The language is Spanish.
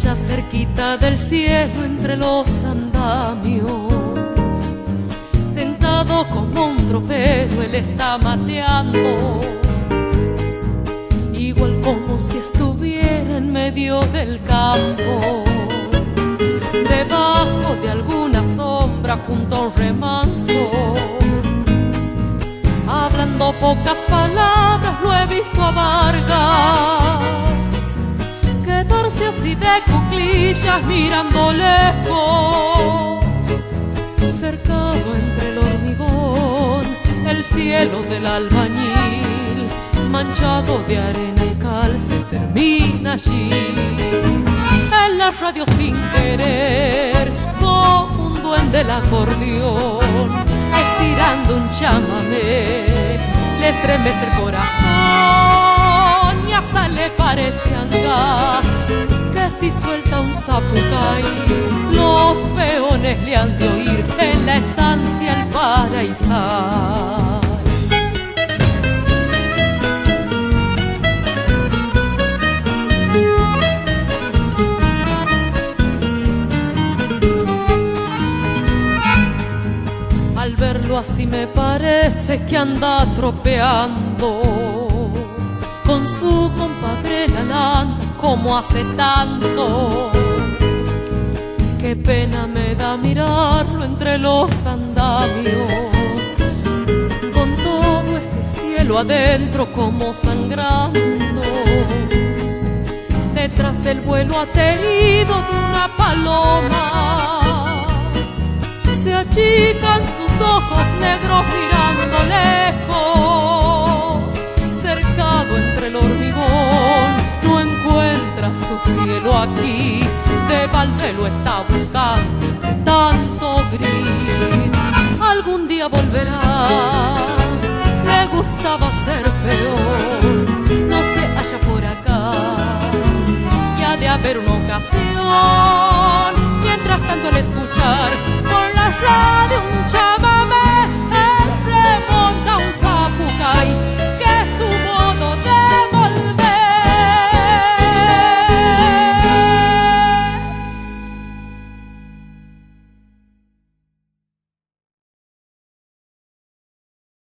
allá cerquita del cielo entre los andamios, sentado como un tropero él está mateando, igual como si estuviera en medio del campo, debajo de alguna sombra junto a un remanso. Hablando pocas palabras lo he visto a Vargas quedarse así de cuclillas mirando lejos, cercado entre el hormigón, el cielo del albañil, manchado de arena y cal, se termina allí. En la radio sin querer, como un duende del acordeón, estirando un chamamé, le estremece el corazón y hasta le parece anga que si suelta un zapucay, los peones le han de oír en la estancia el paraísal. Al verlo así me parece que anda tropeando con su compadre Lalán como hace tanto. Qué pena me da mirarlo entre los andamios, con todo este cielo adentro como sangrando, detrás del vuelo aterido de una paloma. Se achican sus ojos negros mirando lejos, cercado entre el hormigón, no encuentra su cielo aquí, de balde lo está buscando entre tanto gris. Algún día volverá, le gustaba ser peor,